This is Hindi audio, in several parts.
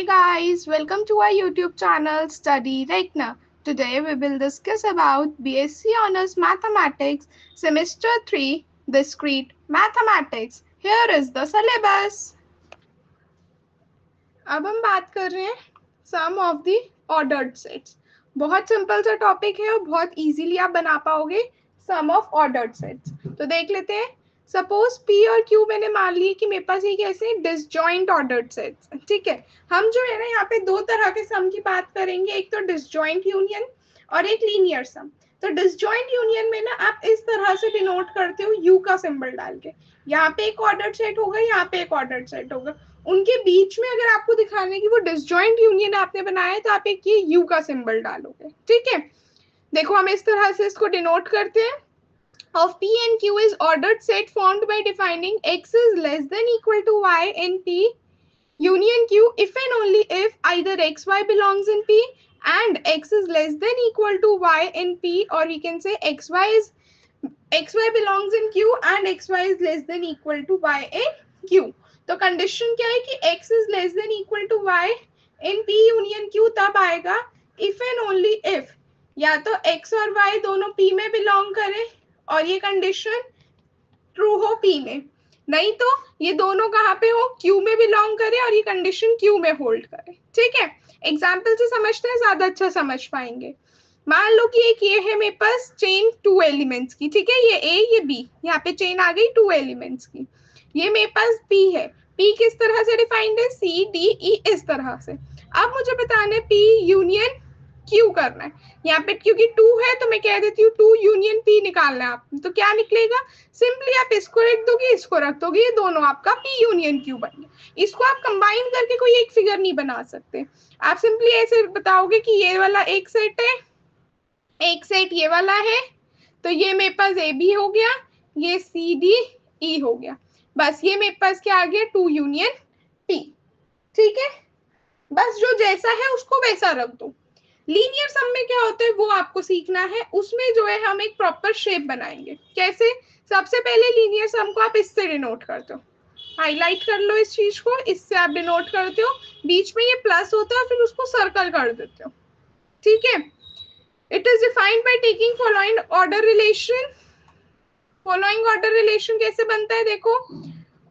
guys, welcome to our YouTube channel Study Reikna. Today we will discuss about BSc Honors Mathematics Semester 3 Discrete Mathematics. Here is the syllabus. अब हम बात कर रहे हैं सम ऑफ द ऑर्डर्ड सेट्स. बहुत सिंपल सा टॉपिक है और बहुत इजीली आप बना पाओगे सम ऑफ ऑर्डर्ड सेट्स. तो देख लेते हैं. सपोज P और Q मैंने मान ली कि मेरे पास ये कैसे डिसजॉइंट ऑर्डर्ड सेट्स. ठीक है, हम जो है ना यहाँ पे दो तरह के सम की बात करेंगे, एक तो डिसजॉइंट यूनियन और एक लीनियर सम. तो डिसजॉइंट यूनियन में ना आप इस तरह से डिनोट करते हो यू का सिंबल डाल के. यहाँ पे एक ऑर्डर्ड सेट होगा, यहाँ पे एक ऑर्डर्ड सेट होगा. उनके बीच में अगर आपको दिखाना है कि वो डिसजॉइंट यूनियन आपने बनाया है तो आप एक ये यू का सिंबल डालोगे. ठीक है, देखो हम इस तरह से इसको डिनोट करते हैं. Of P and Q is ordered set formed by defining x is less than equal to y in P union Q if and only if either xy belongs in P and x is less than equal to y in P, or we can say xy belongs in Q and xy is less than equal to y in Q. तो कंडीशन क्या है कि x is less than equal to y in P union Q तब आएगा if and only if या तो x और y दोनों P में बिलोंग करें और ये कंडीशन ट्रू हो P में, नहीं तो ये दोनों कहाँ पे हो, Q में बिलोंग करे और ये कंडीशन Q में होल्ड करे. ठीक है, एग्जाम्पल से समझते हैं, ज्यादा अच्छा समझ पाएंगे. मान लो कि एक ये है मेरे पास चेन 2 एलिमेंट्स की. ठीक है, ये A ये B, यहाँ पे चेन आ गई 2 एलिमेंट्स की. ये मेरे पास P है. P किस तरह से डिफाइंड है, C D E इस तरह से. अब मुझे बताना है P यूनियन Q करना है. यहाँ पे क्योंकि 2 है तो मैं कह देती हूँ 2 यूनियन P निकालना है आप. तो क्या निकलेगा, सिंपली आप इसको रख दोगे, इसको रख दोगे, ये दोनों आपका P यूनियन Q बन गया. इसको आप कंबाइन करके कोई एक फिगर नहीं बना सकते. आप सिंपली ऐसे बताओगे कि ये वाला एक सेट है, एक सेट ये वाला है, तो ये मेरे पास ए बी हो गया, ये सी डी ई हो गया. बस ये मेरे पास क्या आ गया, 2 यूनियन P. ठीक है, बस जो जैसा है उसको वैसा रख दो. लीनियर सम में क्या होता है वो आपको सीखना है. उसमें जो है हम एक प्रॉपर शेप बनाएंगे. कैसे, सबसे पहले लीनियर सम को आप इससे डिनोट करते हो, हाईलाइट कर लो इस चीज को, इससे आप डिनोट करते हो. बीच में ये प्लस होता है, फिर उसको सर्कल कर देते हो. ठीक है, it is defined by taking following order relation. Following order relation कैसे बनता है, देखो,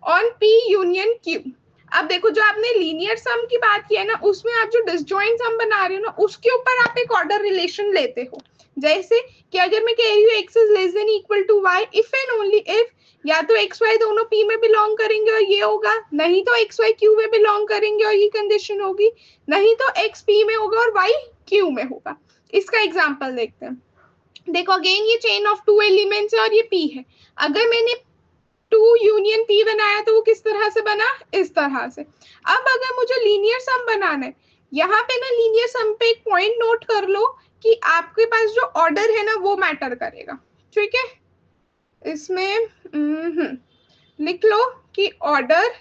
ऑन P यूनियन Q. अब देखो जो आपने लीनियर सम की बात की है ना, उसमें आप जो डिसजॉइंट सम बना रहे हो ना, उसके ऊपर आप एक ऑर्डर रिलेशन लेते हो. जैसे कि अगर मैं कह रही हूँ x is less than equal to y if and only if या तो xy दोनों P में बिलोंग करेंगे और ये होगा, नहीं तो xy Q में बिलोंग करेंगे और ये कंडीशन होगी, नहीं तो x P में होगा और y Q में होगा. इसका एग्जाम्पल देखते हैं. देखो अगेन ये चेन ऑफ 2 एलिमेंट्स है और ये P है. अगर मैंने 2 यूनियन P बनाया तो वो किस तरह से बना, इस तरह से. अब अगर मुझे लीनियर सम बनाना है, यहाँ पे ना लीनियर सम पे एक पॉइंट नोट कर लो कि आपके पास जो ऑर्डर है ना वो मैटर करेगा. ठीक है, इसमें लिख लो कि ऑर्डर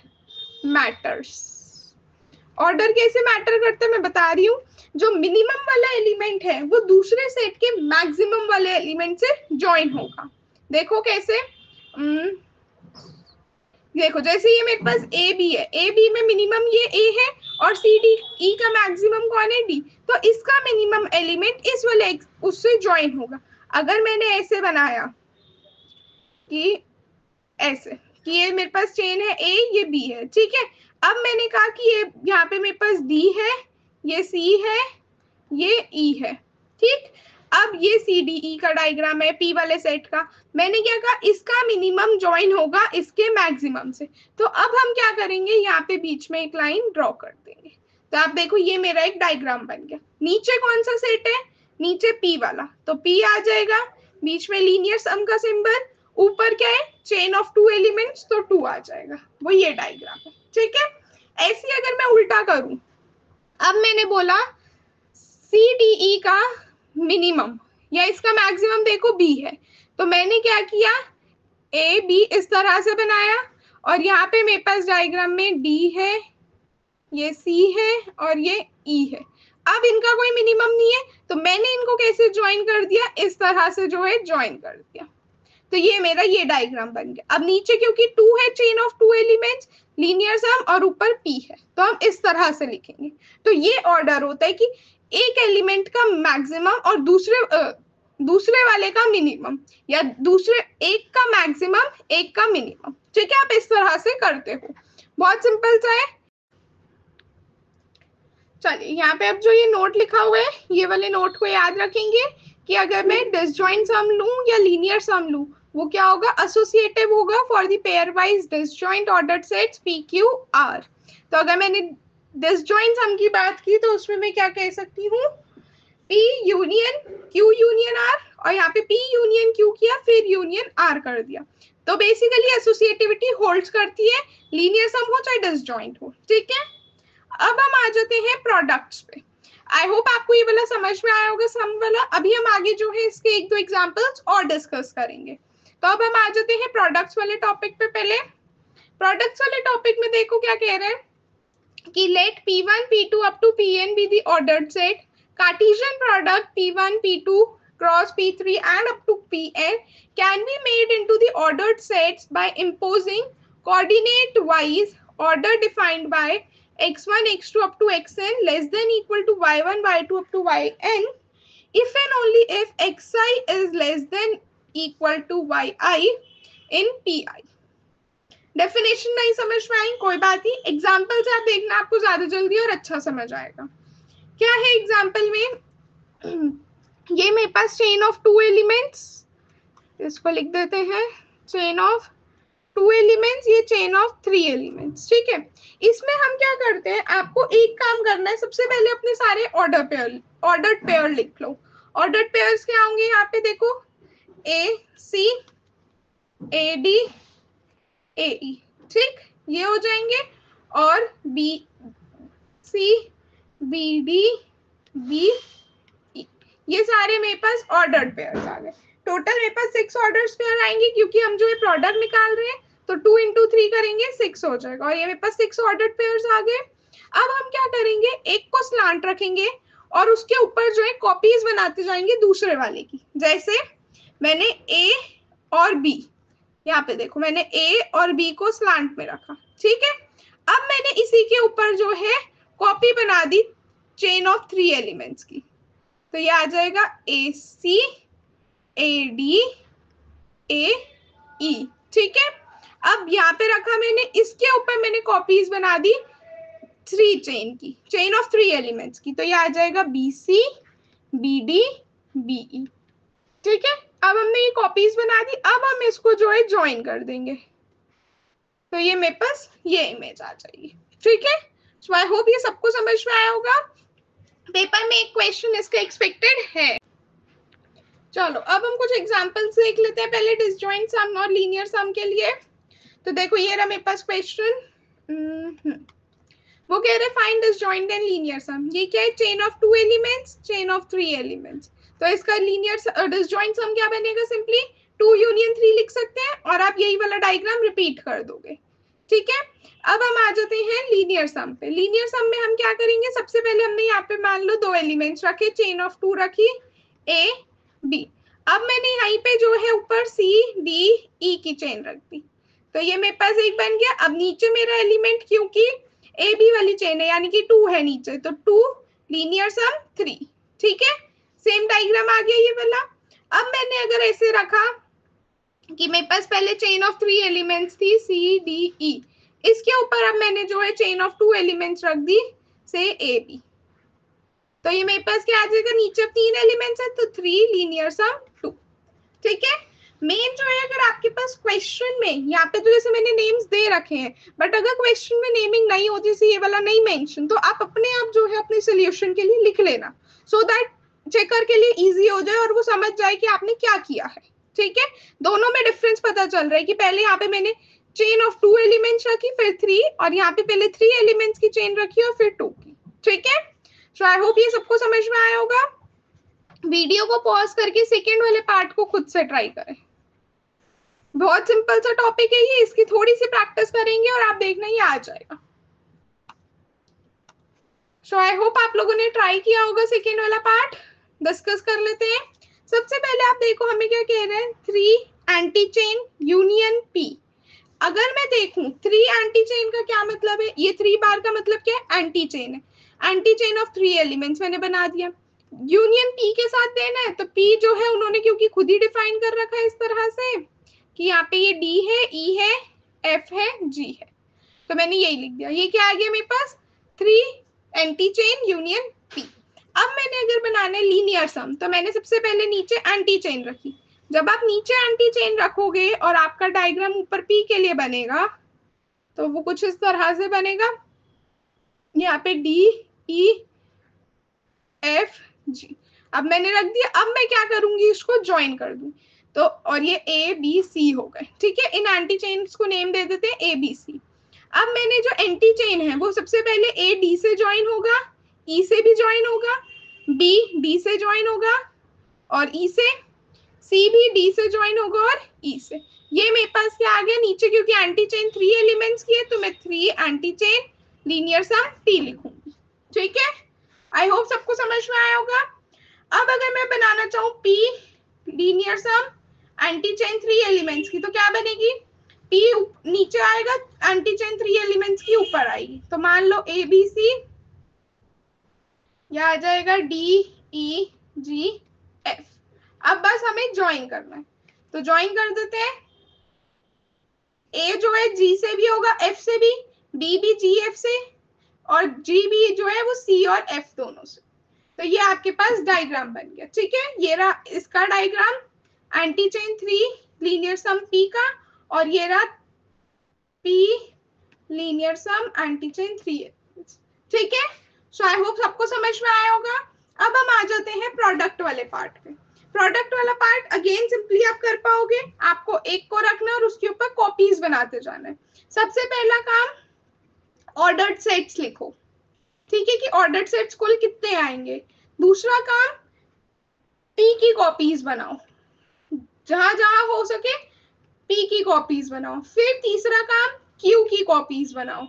मैटर्स. ऑर्डर कैसे मैटर करते हैं मैं बता रही हूँ. जो मिनिमम वाला एलिमेंट है वो दूसरे सेट के मैक्सिमम वाले एलिमेंट से ज्वाइन होगा. देखो कैसे, देखो जैसे ये मेरे पास ए बी है, ए बी में मिनिमम ये ए है और सी डी ई का मैक्सिमम कौन है, डी. तो इसका मिनिमम एलिमेंट इस वाले उससे ज्वाइन होगा. अगर मैंने ऐसे बनाया कि ऐसे कि ये मेरे पास चेन है ए ये बी है. ठीक है, अब मैंने कहा कि ये यहाँ पे मेरे पास डी है, ये सी है, ये ई है. ठीक, अब ये सी डी ई का डायग्राम है पी वाले सेट का. मैंने क्या कहा, इसका मिनिमम ज्वाइन होगा इसके मैक्सिमम से. तो अब हम क्या करेंगे, यहाँ पे बीच में एक लाइन ड्रॉ कर देंगे. तो आप देखो ये मेरा एक डायग्राम बन गया. नीचे कौन सा सेट है, नीचे पी वाला, तो पी आ जाएगा, बीच में लीनियर सम का सिंबल, ऊपर क्या है, चेन ऑफ 2 एलिमेंट्स, तो 2 आ जाएगा. वो ये डायग्राम है. ठीक है, ऐसे अगर मैं उल्टा करूं, अब मैंने बोला सी डी ई का मिनिमम या इसका मैक्सिमम देखो बी है, तो मैंने क्या किया, ए बी इस तरह से बनाया और यहाँ पे मेरे पास डायग्राम में डी है, ये सी है और ये ई है. अब इनका कोई मिनिमम नहीं है तो मैंने इनको कैसे ज्वाइन कर दिया, इस तरह से जो है ज्वाइन कर दिया. तो ये मेरा ये डायग्राम बन गया। अब नीचे क्योंकि 2 है, चेन ऑफ 2 एलिमेंट्स, लीनियर सम, और ऊपर p है, तो हम इस तरह से लिखेंगे। तो ये ऑर्डर होता है कि एक एलिमेंट का मैक्सिमम और दूसरे वाले का मिनिमम, या दूसरे एक का मैक्सिमम एक का मिनिमम। ठीक है, आप इस तरह से करते हो, बहुत सिंपल सा है। चलिए यहाँ पे अब जो ये नोट लिखा हुआ है, ये वाले नोट को याद रखेंगे कि अगर मैं डिसजॉइंट सम लूं या लीनियर सम लूं, वो क्या होगा, एसोसिएटिव होगा for the pair wise disjoint ordered sets P Q R. तो अगर मैंने डिसजॉइंट सम की बात की तो उसमें मैं क्या कह सकती हूँ, P union Q union R, और यहाँ पे P यूनियन Q किया फिर यूनियन R कर दिया। तो बेसिकली एसोसिएटिविटी होल्ड्स करती है, लीनियर सम हो चाहे डिसजॉइंट हो। ठीक है, अब हम आ जाते हैं प्रोडक्ट्स पे। आई होप आपको ये वाला समझ में आया होगा, सम वाला। अभी हम आगे जो है इसके एक दो एग्जांपल्स और डिस्कस करेंगे। तो अब हम आ जाते हैं प्रोडक्ट्स वाले टॉपिक पे। पहले प्रोडक्ट्स वाले टॉपिक में देखो क्या कह रहे हैं कि late P1 P2 up to Pn be the ordered set. Cartesian product P1 P2 cross P3 and up to Pn can be made into the ordered sets by imposing coordinate wise order defined by x1 x2 up to xn less than equal to y1 y2 up to yn if and only if xi is less than equal to yi in pi। Definition नहीं समझ में आई, कोई बात नहीं, एग्जाम्पल से आप देखना, आपको ज्यादा जल्दी और अच्छा समझ आएगा। क्या है एग्जाम्पल में, ये मेरे पास चेन ऑफ 2 एलिमेंट्स, इसको लिख देते हैं चेन ऑफ 2 एलिमेंट्स, ये चेन ऑफ 3 एलिमेंट्स। ठीक है, इसमें हम क्या करते हैं, आपको एक काम करना है, सबसे पहले अपने सारे ऑर्डर्ड पेयर लिख लो। ऑर्डर्ड पेयर्स क्या होंगे, यहाँ पे देखो ए सी ए डी ए ई, ठीक, ये हो जाएंगे, और B C B D B E, ये सारे मेरे पास ऑर्डर्ड पेयर्स आ गए। टोटल मेरे पास 6 ऑर्डर्ड पेयर आएंगे, क्योंकि हम जो ये प्रोडक्ट निकाल रहे हैं तो 2 into 3 करेंगे 6 हो जाएगा, और ये मेरे पास 6 ऑर्डर्ड पेयर्स आ गए। अब हम क्या करेंगे, एक को स्लांट रखेंगे और उसके ऊपर जो है कॉपीज बनाते जाएंगे दूसरे वाले की। जैसे मैंने ए और बी, यहाँ पे देखो मैंने ए और बी को स्लांट में रखा। ठीक है, अब मैंने इसी के ऊपर जो है कॉपी बना दी चेन ऑफ 3 एलिमेंट्स की। तो ये आ जाएगा ए सी ए डी ए ई। ठीक है, अब यहाँ पे रखा मैंने, इसके ऊपर मैंने कॉपीज बना दी 3 चेन की, चेन ऑफ 3 एलिमेंट्स की। तो ये आ जाएगा B C B D B E. ठीक है, अब हमने ये कॉपीज बना दी, अब हम इसको जो है ज्वाइन कर देंगे, तो ये मेरे पास ये इमेज आ जाएगी। ठीक है, सो आई होप ये सबको समझ में आया होगा। पेपर में एक क्वेश्चन इसका एक्सपेक्टेड है। चलो अब हम कुछ एग्जांपल्स देख लेते हैं पहले डिसजॉइंट सम और लीनियर सम के लिए। तो देखो ये रहा मेरे पास क्वेश्चन, वो कह रहे फाइंड डिसजॉइंट एंड लीनियर सम। ये क्या है, chain of 2 elements chain of 3 elements. तो इसका लीनियर डिसजॉइंट सम क्या बनेगा, सिंपली 2 यूनियन 3 लिख सकते हैं, और आप यही वाला डायग्राम रिपीट कर दोगे। ठीक है, अब हम आ जाते हैं लीनियर सम पे। लीनियर सम में हम क्या करेंगे, सबसे पहले हमने यहाँ पे मान लो 2 एलिमेंट्स रखे, चेन ऑफ 2 रखी ए बी। अब मैंने यहाँ पे जो है ऊपर सी डी ई की चेन रख दी, तो ये मेरे पास एक बन गया। अब नीचे मेरा एलिमेंट, क्योंकि ए बी वाली चेन है यानी कि 2 है नीचे, तो 2 लीनियर सम 3। ठीक है, सेम डायग्राम आ गया ये वाला। अब मैंने अगर ऐसे रखा कि मेरे पास पहले चेन ऑफ 3 एलिमेंट्स थी सी डी ई, इसके ऊपर अब मैंने जो है चेन ऑफ 2 एलिमेंट्स रख दी से ए बी, तो ये मेरे पास क्या आ जाएगा, नीचे 3 एलिमेंट्स है तो 3 लीनियर सम 2। ठीक है, मेन जो है अगर आपके पास क्वेश्चन में यहाँ पे तो जैसे मैंने नेम्स दे रखे हैं, बट अगर क्वेश्चन में नेमिंग नहीं होती, जैसे ये वाला नहीं मेंशन, तो आप अपने आप जो है अपने सोल्यूशन के लिए लिख लेना, सो दैट चेकर के लिए इजी हो जाए और वो समझ जाए कि आपने क्या किया है। ठीक है, दोनों में डिफरेंस पता चल रहा है कि पहले यहाँ पे मैंने चेन ऑफ 2 एलिमेंट्स रखी फिर 3, और यहाँ पे पहले 3 एलिमेंट्स की चेन रखी और फिर 2 की। ठीक है, सो आई होप ये सबको समझ में आया होगा। वीडियो को पॉज करके सेकेंड वाले पार्ट को खुद से ट्राई करें, बहुत सिंपल सा टॉपिक है ये, इसकी थोड़ी सी प्रैक्टिस करेंगे और आप देखना ये आ जाएगा। सो आई होप आप लोगों ने ट्राई किया होगा। सेकेंड वाला पार्ट डिस्कस कर लेते हैं। सबसे पहले आप देखो हमें क्या कह रहे हैं, 3 एंटी चेन यूनियन पी। अगर मैं देखूं 3 एंटी चेन का क्या मतलब है, ये 3 बार का मतलब क्या है, एंटी चेन है। एंटी चेन ऑफ 3 एलिमेंट्स मैंने बना दिया। यूनियन पी के साथ देना है, तो पी जो है उन्होंने क्योंकि खुद ही डिफाइन कर रखा है इस तरह से कि यहाँ पे ये डी है, ई है, एफ है, जी है, तो मैंने यही लिख दिया। ये क्या आ गया मेरे पास, 3 एंटी चेन यूनियन पी। अब मैंने अगर बनाना है लीनियर सम, तो मैंने सबसे पहले नीचे एंटी चेन रखी। जब आप नीचे एंटी चेन रखोगे और आपका डायग्राम ऊपर पी के लिए बनेगा, तो वो कुछ इस तरह से बनेगा। यहाँ पे डी, ई, एफ, जी। अब मैंने रख दिया। अब मैं क्या करूंगी, इसको ज्वाइन कर दूं, तो और ये ए बी सी हो गए। ठीक है, इन एंटी चेन्स को नेम दे देते हैं ए बी सी। अब मैंने जो एंटी चेन है वो सबसे पहले ए डी से ज्वाइन होगा, ई से भी ज्वाइन होगा, बी डी से ज्वाइन होगा, और ई से, सी भी डी से ज्वाइन होगा, और ई से। ये मेरे पास क्या आ गया नीचे, क्योंकि एंटी चेन 3 एलिमेंट्स की है, तो मैं 3 anti chain linear some tea लिखूंगी। ठीक है, आई होप सबको समझ में आया होगा। अब अगर मैं बनाना चाहूँ P linear sum anti chain 3 elements की, तो क्या बनेगी, पी नीचे आएगा, एंटी चेन 3 एलिमेंट्स की ऊपर आएगी। तो मान लो ए बी सी, यह आ जाएगा डी ई जी एफ। अब बस हमें ज्वाइन करना है, तो ज्वाइन कर देते हैं। ए जो है जी से भी होगा, एफ से भी, डी भी जी एफ से, और जी भी जो है वो सी और एफ दोनों से। तो ये आपके पास डायग्राम बन गया। ठीक है, ये रहा इसका diagram, anti chain 3 linear sum P का, और ये रहा P linear sum anti chain 3। ठीक है, सो आई होप सबको समझ में आया होगा। अब हम आ जाते हैं प्रोडक्ट वाले पार्ट पे। प्रोडक्ट वाला पार्ट अगेन सिंपली आप कर पाओगे, आपको एक को रखना और उसके ऊपर कॉपीज बनाते जाना है। सबसे पहला काम ऑर्डर्ड सेट्स लिखो। ठीक है, कि ऑर्डर्ड सेट्स कुल कितने आएंगे। दूसरा काम पी की कॉपीज बनाओ, जहां जहां हो सके पी की कॉपीज बनाओ। फिर तीसरा काम क्यू की कॉपीज बनाओ।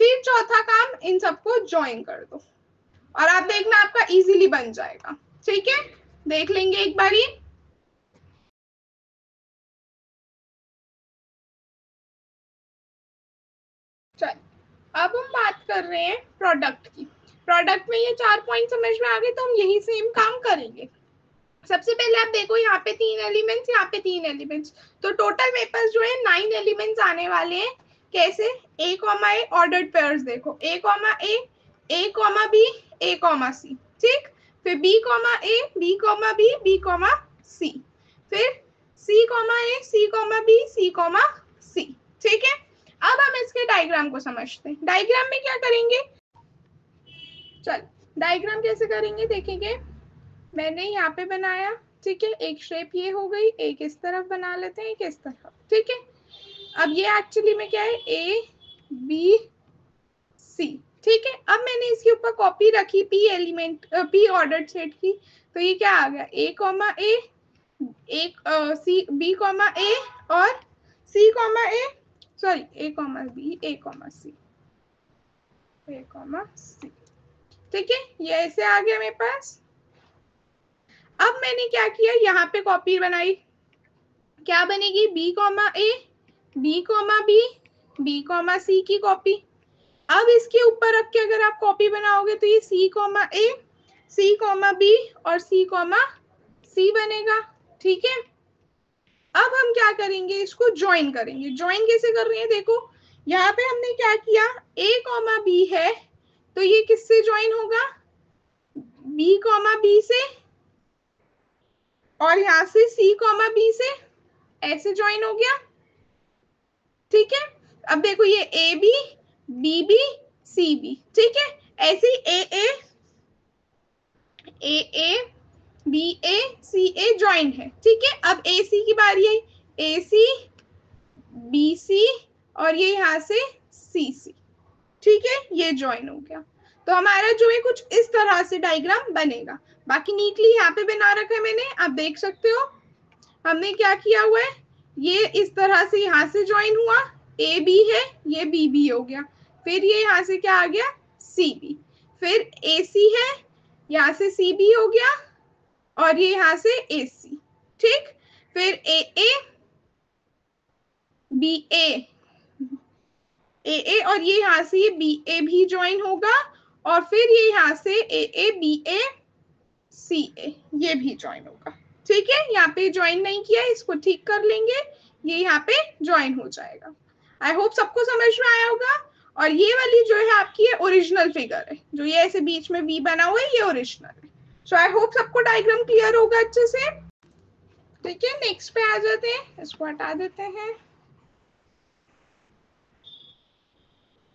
फिर चौथा काम इन सबको ज्वाइन कर दो, और आप देखना आपका इजीली बन जाएगा। ठीक है, देख लेंगे एक बारी। चल, अब हम बात कर रहे हैं प्रोडक्ट की। प्रोडक्ट में ये 4 पॉइंट समझ में आ गए, तो हम यही सेम काम करेंगे। सबसे पहले आप देखो, यहाँ पे 3 एलिमेंट्स, यहाँ पे 3 एलिमेंट्स, तो टोटल मेरे पास जो है 9 एलिमेंट्स आने वाले हैं। कैसे, A comma A ordered pairs देखो, A comma A comma B, A comma C. ठीक, फिर B comma A, B comma B, B comma C, फिर C comma A, C comma B, C comma C. ठीक है, अब हम इसके डायग्राम को समझते हैं। डायग्राम में क्या करेंगे, चल डायग्राम कैसे करेंगे देखेंगे। मैंने यहाँ पे बनाया, ठीक है, एक शेप ये हो गई, एक इस तरफ बना लेते हैं, एक इस तरफ। ठीक है, अब ये एक्चुअली में क्या है, ए बी सी। ठीक है, अब मैंने इसके ऊपर कॉपी रखी P element, P ordered set की, तो ये क्या आ गया, ए कॉमा ए, एक सी, बी कॉमा ए, और सी comma A, sorry A comma B, A comma C, A comma C. ठीक है, ये ऐसे आ गया मेरे पास। अब मैंने क्या किया, यहाँ पे कॉपी बनाई, क्या बनेगी, B comma A, B comma B, B comma C की कॉपी। अब इसके ऊपर रख के अगर आप कॉपी बनाओगे, तो ये सी comma A, C comma B, और सी कॉमा सी बनेगा। ठीक है, अब हम क्या करेंगे, इसको ज्वाइन करेंगे। ज्वाइन कैसे कर रहे हैं, देखो यहाँ पे हमने क्या किया, ए कॉमा बी है, तो ये किससे ज्वाइन होगा, बी कॉमा बी से, और यहाँ से सी कॉमा बी से, ऐसे ज्वाइन हो गया। ठीक है, अब देखो ये A B, B B, C B. ठीक है, ऐसे ए ए, बी ए, सी ए ज्वाइन है। ठीक है, अब ए सी की बारी आई, ए सी, बी सी, और ये यहाँ से सी सी। ठीक है, ये ज्वाइन हो गया, तो हमारा जो है कुछ इस तरह से डायग्राम बनेगा। बाकी नीटली यहाँ पे बना रखा है मैंने, आप देख सकते हो। हमने क्या किया हुआ है, ये इस तरह से यहाँ से ज्वाइन हुआ, ए बी है, ये बी बी हो गया, फिर ये यहाँ से क्या आ गया, सी बी, फिर ए सी है, यहाँ से सी बी हो गया, और ये यहाँ से ए सी। ठीक, फिर ए ए, बी ए और ये यहाँ से ये बी ए भी ज्वाइन होगा और फिर ये यहाँ से ए बी ए सी ए ये भी ज्वाइन होगा। ठीक है, यहाँ पे ज्वाइन नहीं किया, इसको ठीक कर लेंगे, ये यहाँ पे ज्वाइन हो जाएगा। आई होप सबको समझ में आया होगा। और ये वाली जो है आपकी ओरिजिनल फिगर है, जो ये ऐसे बीच में वी बना हुआ है, ये ओरिजिनल है। सो आई होप सबको डायग्राम क्लियर होगा अच्छे से। ठीक है, नेक्स्ट पे आ जाते हैं, इसको हटा देते हैं।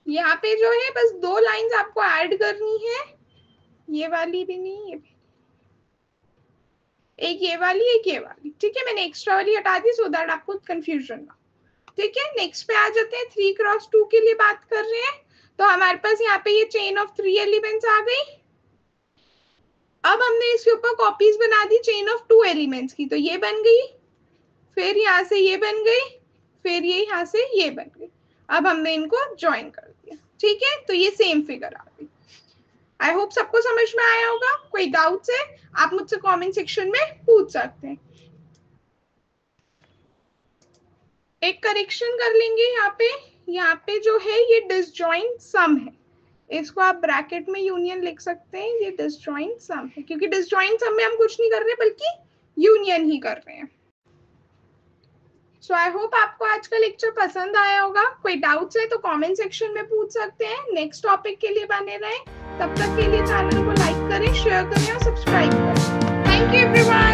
यहाँ पे जो है बस 2 लाइंस आपको ऐड करनी है, ये वाली भी नहीं, ये भी, एक ये वाली एक ये वाली। ठीक है, मैंने एक्स्ट्रा वाली हटा दी सो दैट आपको कंफ्यूजन ना। ठीक है, नेक्स्ट पे आ जाते हैं। 3x2 के लिए बात कर रहे हैं, तो हमारे पास यहाँ पे ये चेन ऑफ 3 एलिमेंट्स आ गई। अब हमने इसके ऊपर कॉपीज बना दी चेन ऑफ 2 एलिमेंट्स की, तो ये बन गई, फिर यहाँ से ये बन गई, फिर ये यहाँ से ये बन गई। अब हमने इनको ज्वाइन कर दिया। ठीक है, तो ये सेम फिगर आ गई। आई होप सबको समझ में आया होगा। कोई डाउट्स है आप मुझसे कमेंट सेक्शन में पूछ सकते हैं। एक करेक्शन कर लेंगे यहाँ पे जो है ये डिसजॉइंट सम है, इसको आप ब्रैकेट में यूनियन लिख सकते हैं, ये डिसजॉइंट सम है, क्योंकि डिसजॉइंट सम में हम कुछ नहीं कर रहे बल्कि यूनियन ही कर रहे हैं। सो आई होप आपको आज का लेक्चर पसंद आया होगा। कोई डाउट्स है तो कमेंट सेक्शन में पूछ सकते हैं। नेक्स्ट टॉपिक के लिए बने रहें, तब तक के लिए चैनल को लाइक करें, शेयर करें और सब्सक्राइब करें। Thank you everyone.